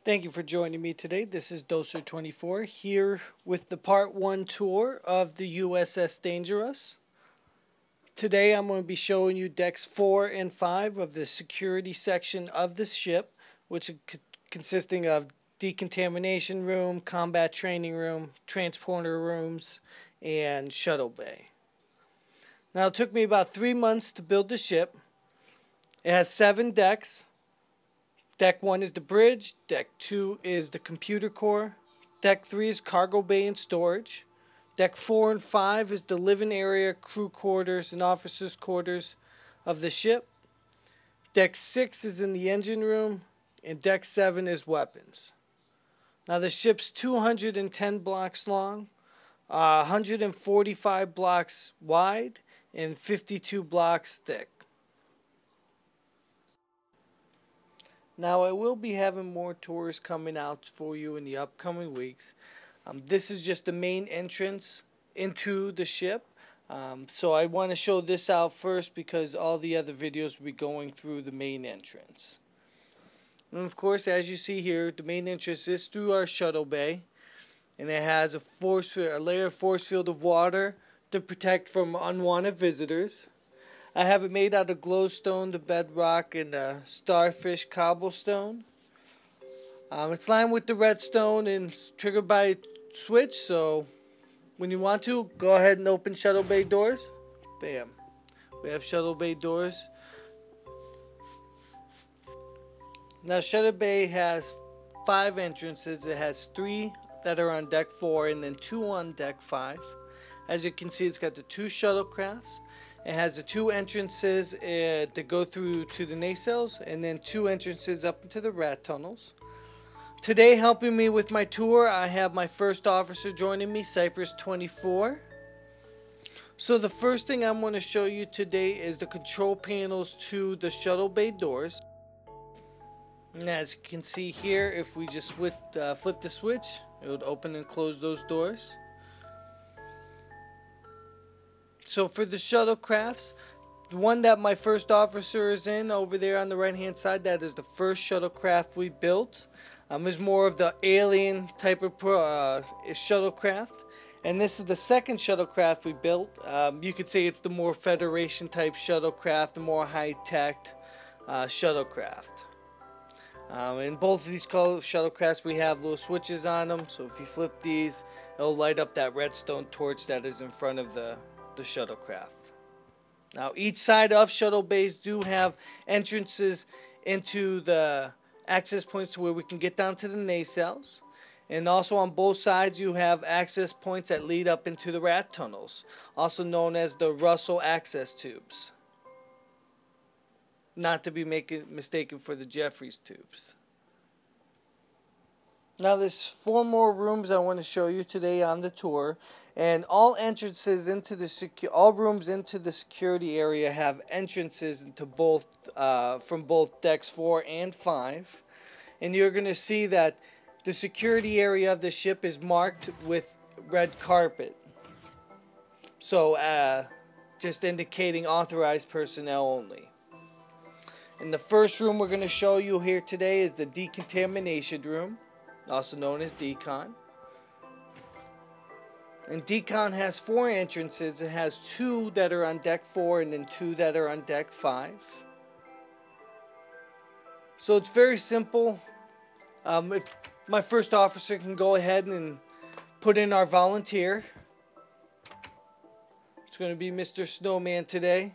Thank you for joining me today. This is Doser24 here with the part 1 tour of the U.S.S. Dangeruss. Today I'm going to be showing you decks 4 and 5 of the security section of the ship, which is consisting of Decontamination Room, Combat Training Room, Transporter Rooms, and Shuttle Bay. Now it took me about 3 months to build the ship. It has 7 decks. Deck 1 is the bridge, Deck 2 is the computer core, Deck 3 is cargo bay and storage, Deck 4 and 5 is the living area, crew quarters, and officers' quarters of the ship, Deck 6 is in the engine room, and Deck 7 is weapons. Now the ship's 210 blocks long, 145 blocks wide, and 52 blocks thick. Now I will be having more tours coming out for you in the upcoming weeks. This is just the main entrance into the ship. So I want to show this out first because all the other videos will be going through the main entrance. And of course, as you see here, the main entrance is through our shuttle bay. And it has a layer of force field of water to protect from unwanted visitors. I have it made out of glowstone, the bedrock, and starfish cobblestone. It's lined with the redstone and triggered by a switch, so when you want to, go ahead and open shuttle bay doors. Bam. We have shuttle bay doors. Now shuttle bay has 5 entrances. It has 3 that are on deck 4 and then 2 on deck 5. As you can see, it's got the 2 shuttlecrafts. It has the 2 entrances that go through to the nacelles and then 2 entrances up into the rat tunnels. Today, helping me with my tour, I have my first officer joining me, Cypress24. So the first thing I'm going to show you today is the control panels to the shuttle bay doors. And as you can see here, if we just flip the switch, it would open and close those doors. So for the shuttlecrafts, the one that my first officer is in over there on the right hand side, that is the first shuttlecraft we built. Is more of the alien type of shuttlecraft. And this is the second shuttlecraft we built. You could say it's the more Federation type shuttlecraft, the more high-tech shuttlecraft. In both of these shuttlecrafts we have little switches on them, so if you flip these, it'll light up that redstone torch that is in front of the shuttlecraft. Now each side of shuttle bays do have entrances into the access points to where we can get down to the nacelles, and also on both sides you have access points that lead up into the rat tunnels, also known as the Russell access tubes, not to be mistaken for the Jeffries tubes. Now there's 4 more rooms I want to show you today on the tour, and all entrances into the all rooms into the security area have entrances into both from both decks 4 and 5, and you're going to see that the security area of the ship is marked with red carpet, so just indicating authorized personnel only. And the first room we're going to show you here today is the Decontamination Room, also known as Decon. And Decon has 4 entrances. It has 2 that are on deck 4 and then 2 that are on deck 5. So it's very simple. If my first officer can go ahead and put in our volunteer. It's going to be Mr. Snowman today.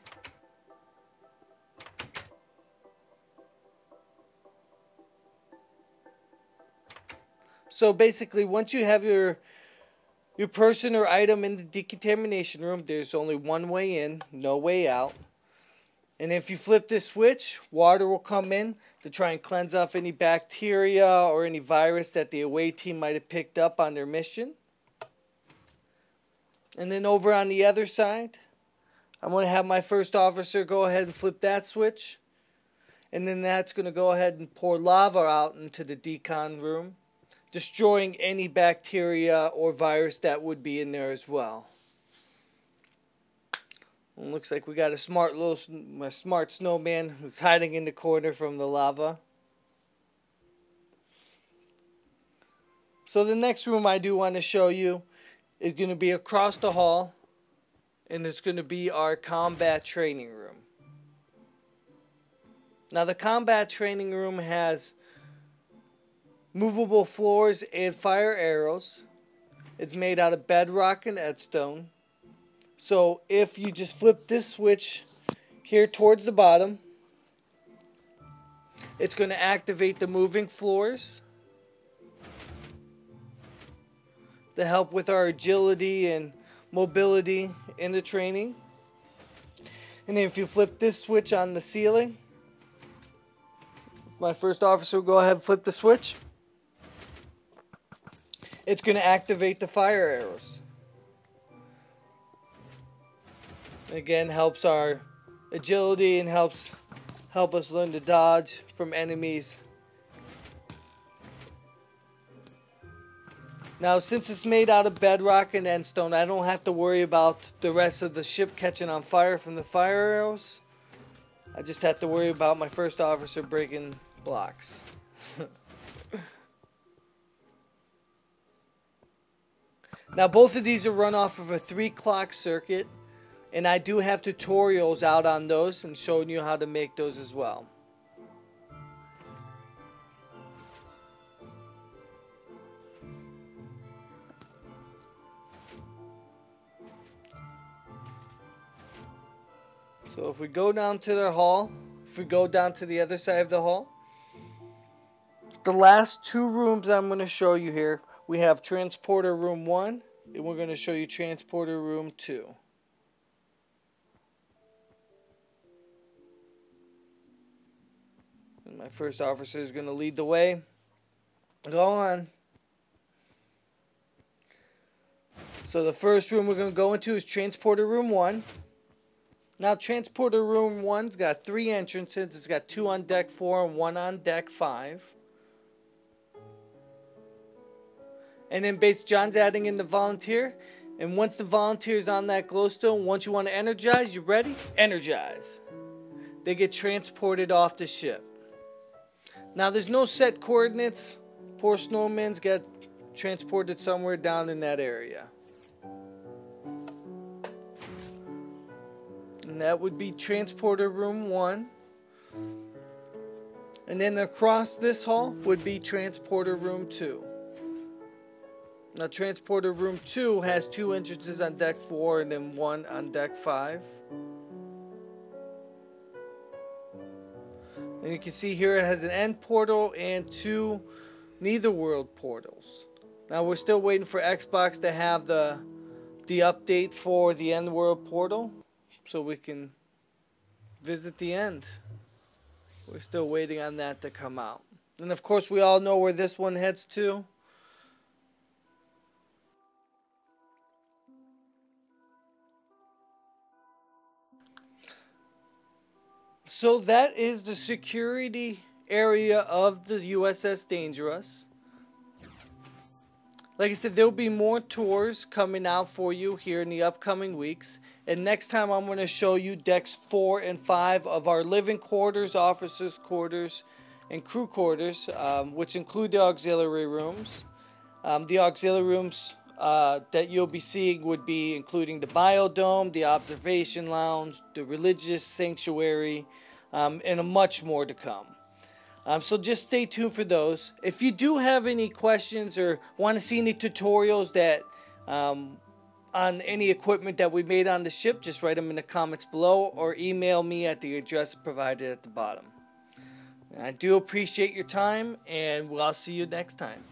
So basically, once you have your person or item in the decontamination room, there's only one way in, no way out. And if you flip this switch, water will come in to try and cleanse off any bacteria or any virus that the away team might have picked up on their mission. And then over on the other side, I'm going to have my first officer go ahead and flip that switch. And then that's going to go ahead and pour lava out into the decon room, destroying any bacteria or virus that would be in there as well. It looks like we got a smart snowman who's hiding in the corner from the lava. So the next room I do want to show you is going to be across the hall, and it's going to be our combat training room. Now the combat training room has movable floors and fire arrows. It's made out of bedrock and edstone. So if you just flip this switch here towards the bottom, it's going to activate the moving floors to help with our agility and mobility in the training. And then if you flip this switch on the ceiling, my first officer will go ahead and flip the switch. It's going to activate the fire arrows. Again, helps our agility and help us learn to dodge from enemies. Now, since it's made out of bedrock and endstone, I don't have to worry about the rest of the ship catching on fire from the fire arrows. I just have to worry about my first officer breaking blocks. Now, both of these are run off of a 3-clock circuit, and I do have tutorials out on those and showing you how to make those as well. So if we go down to the hall, if we go down to the other side of the hall, the last 2 rooms I'm going to show you here, we have Transporter Room 1, and we're going to show you Transporter Room 2. And my first officer is going to lead the way. Go on. So the first room we're going to go into is Transporter Room 1. Now, Transporter Room 1's got 3 entrances. It's got 2 on Deck 4 and 1 on Deck 5. And then base John's adding in the volunteer. And once the volunteer's on that glowstone, once you want to energize, you ready? Energize. They get transported off the ship. Now, there's no set coordinates. Poor snowmen's get transported somewhere down in that area. And that would be Transporter Room 1. And then across this hall would be Transporter Room 2. Now, Transporter Room 2 has 2 entrances on Deck 4 and then 1 on Deck 5. And you can see here it has an end portal and 2 Netherworld portals. Now, we're still waiting for Xbox to have the update for the end world portal, so we can visit the end. We're still waiting on that to come out. And of course, we all know where this one heads to. So that is the security area of the U.S.S. Dangeruss. Like I said, there will be more tours coming out for you here in the upcoming weeks. And next time I'm going to show you decks 4 and 5 of our living quarters, officers' quarters, and crew quarters, which include the auxiliary rooms. The auxiliary rooms that you'll be seeing would be including the biodome, the observation lounge, the religious sanctuary, and much more to come. So just stay tuned for those. If you do have any questions or want to see any tutorials that on any equipment that we made on the ship, just write them in the comments below or email me at the address provided at the bottom. I do appreciate your time, and I'll see you next time.